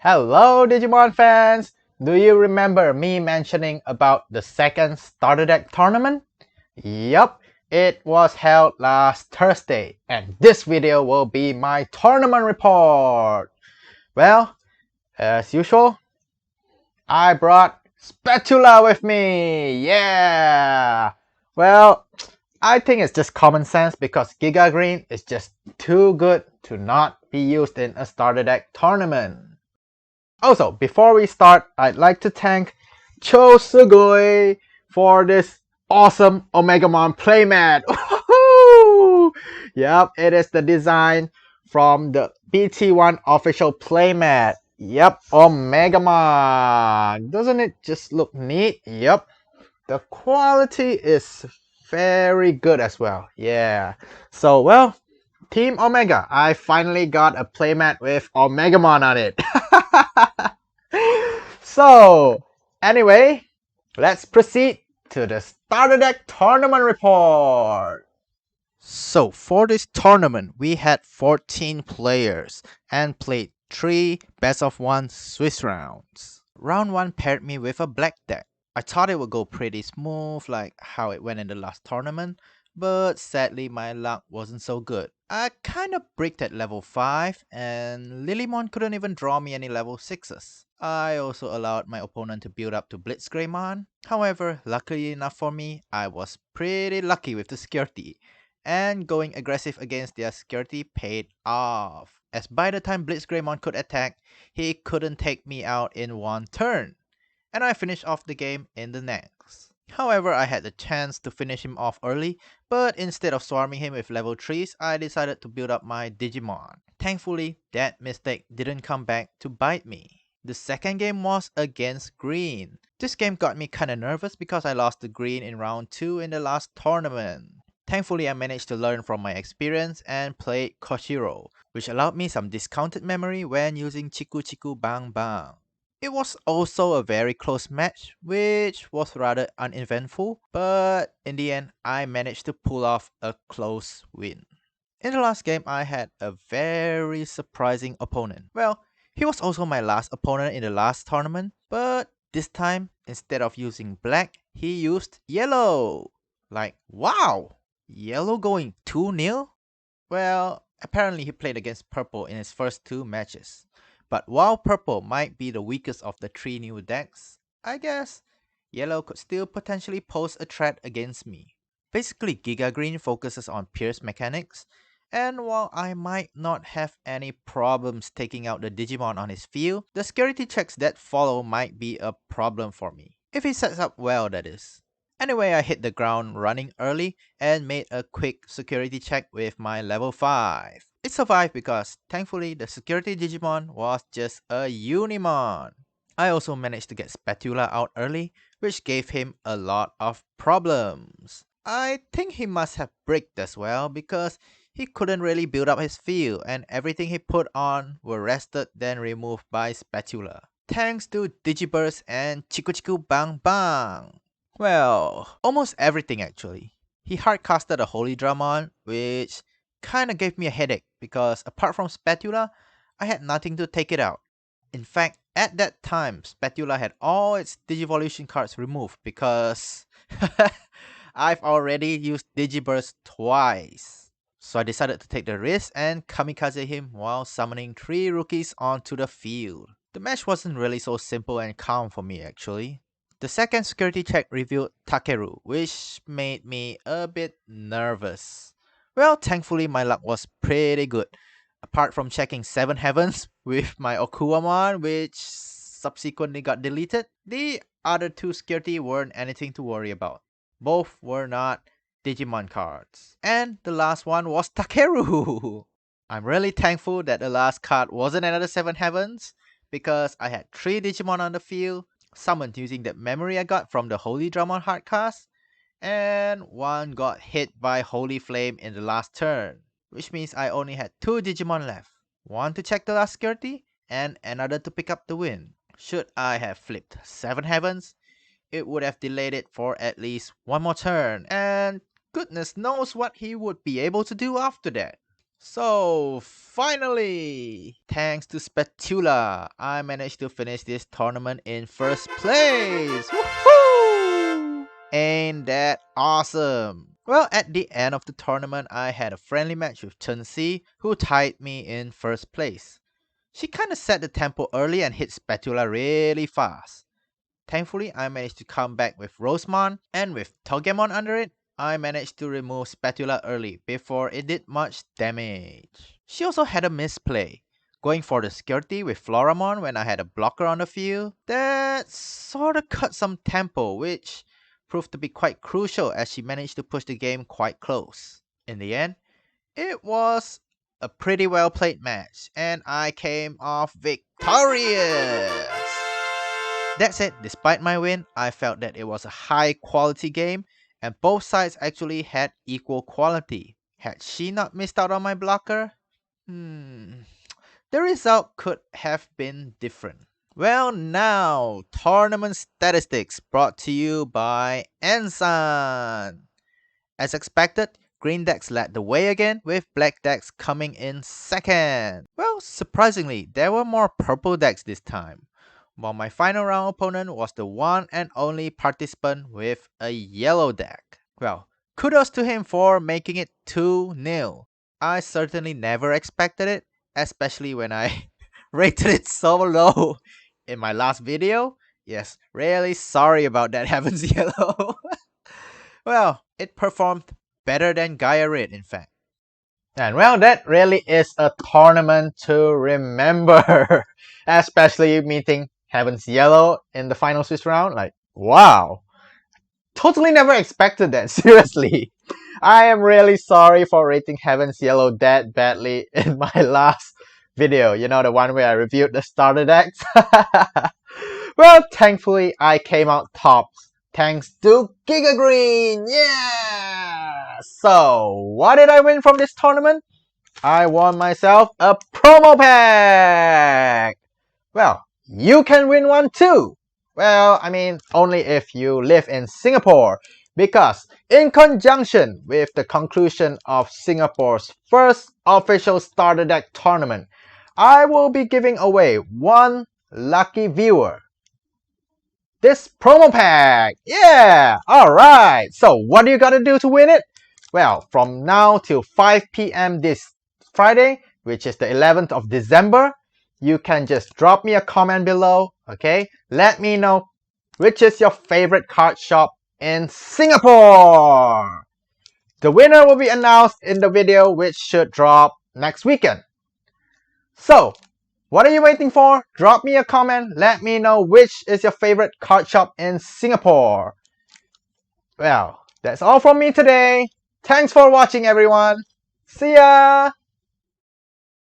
Hello Digimon fans! Do you remember me mentioning about the second starter deck tournament? Yup, it was held last Thursday and this video will be my tournament report. Well, as usual, I brought Spatula with me! Yeah! Well, I think it's just common sense because Giga Green is just too good to not be used in a starter deck tournament. Also, before we start, I'd like to thank Cho Sugoi for this awesome Omegamon playmat. Yep, it is the design from the BT1 official playmat. Yep, Omegamon. Doesn't it just look neat? Yep. The quality is very good as well. Yeah. So, well, Team Omega, I finally got a playmat with Omegamon on it. So, anyway, let's proceed to the starter deck tournament report. So, for this tournament, we had 14 players and played 3 best of 1 Swiss rounds. Round 1 paired me with a black deck. I thought it would go pretty smooth like how it went in the last tournament, but sadly my luck wasn't so good. I kinda bricked at level 5 and Lilymon couldn't even draw me any level 6s. I also allowed my opponent to build up to Blitzgreymon. However, luckily enough for me, I was pretty lucky with the security, and going aggressive against their security paid off, as by the time Blitzgreymon could attack, he couldn't take me out in one turn, and I finished off the game in the next. However, I had the chance to finish him off early, but instead of swarming him with level 3s, I decided to build up my Digimon. Thankfully, that mistake didn't come back to bite me. The second game was against Green. This game got me kinda nervous because I lost to Green in round 2 in the last tournament. Thankfully, I managed to learn from my experience and played Koshiro, which allowed me some discounted memory when using Chiku Chiku Bang Bang. It was also a very close match, which was rather uneventful, but in the end, I managed to pull off a close win. In the last game, I had a very surprising opponent. Well, he was also my last opponent in the last tournament, but this time, instead of using black, he used yellow. Like, wow! Yellow going 2-0? Well, apparently he played against purple in his first 2 matches. But while purple might be the weakest of the 3 new decks, I guess yellow could still potentially pose a threat against me. Basically, Giga Green focuses on pierce mechanics, and while I might not have any problems taking out the Digimon on his field, the security checks that follow might be a problem for me. If he sets up well, that is. Anyway, I hit the ground running early and made a quick security check with my level 5. It survived because, thankfully, the security Digimon was just a Unimon. I also managed to get Spatula out early, which gave him a lot of problems. I think he must have bricked as well because he couldn't really build up his field and everything he put on were rested then removed by Spatula. Thanks to Digiburst and Chiku Chiku Bang Bang. Well, almost everything actually. He hardcasted a Holy Dramon, which kinda gave me a headache because apart from Spatula, I had nothing to take it out. In fact, at that time, Spatula had all its Digivolution cards removed because I've already used Digiburst twice. So I decided to take the risk and kamikaze him while summoning 3 rookies onto the field. The match wasn't really so simple and calm for me actually. The second security check revealed Takeru, which made me a bit nervous. Well, thankfully my luck was pretty good. Apart from checking 7 heavens with my Okuamon, which subsequently got deleted, the other 2 security weren't anything to worry about. Both were not Digimon cards. And the last one was Takeru! I'm really thankful that the last card wasn't another 7 heavens, because I had 3 Digimon on the field, summoned using that memory I got from the Holy Dramon hardcast, and 1 got hit by Holy Flame in the last turn, which means I only had 2 Digimon left. 1 to check the last security, and another to pick up the win. Should I have flipped 7 heavens, it would have delayed it for at least 1 more turn, and goodness knows what he would be able to do after that. So, finally, thanks to Spatula, I managed to finish this tournament in first place. Woohoo! Ain't that awesome? Well, at the end of the tournament, I had a friendly match with Tourney, who tied me in first place. She kinda set the tempo early and hit Spatula really fast. Thankfully, I managed to come back with Rosemon, and with Togemon under it, I managed to remove Spatula early before it did much damage. She also had a misplay, going for the security with Floramon when I had a blocker on the field. That sorta cut some tempo, which proved to be quite crucial as she managed to push the game quite close. In the end, it was a pretty well played match, and I came off victorious! That said, despite my win, I felt that it was a high quality game and both sides actually had equal quality. Had she not missed out on my blocker, the result could have been different. Well, now, tournament statistics brought to you by Ensign. As expected, green decks led the way again, with black decks coming in second. Well, surprisingly, there were more purple decks this time, while my final round opponent was the one and only participant with a yellow deck. Well, kudos to him for making it 2-0. I certainly never expected it, especially when I rated it so low in my last video. Yes, really sorry about that, Heaven's Yellow. Well, it performed better than Gaia Red, in fact. And well, that really is a tournament to remember. Especially meeting Heaven's Yellow in the final Swiss round. Like, wow. Totally never expected that, seriously. I am really sorry for rating Heaven's Yellow that badly in my last video. You know, the one where I reviewed the starter decks. Well, thankfully, I came out tops thanks to Giga Green. Yeah! So, what did I win from this tournament? I won myself a promo pack! Well, you can win one too! Well, I mean, only if you live in Singapore, because in conjunction with the conclusion of Singapore's first official starter deck tournament, I will be giving away one lucky viewer this promo pack. Yeah, alright. So what do you gotta do to win it? Well, from now till 5 p.m. this Friday, which is the 11th of December, you can just drop me a comment below, okay? Let me know which is your favorite card shop in Singapore. The winner will be announced in the video which should drop next weekend. So, what are you waiting for? Drop me a comment. Let me know which is your favorite card shop in Singapore. Well, that's all from me today. Thanks for watching, everyone. See ya!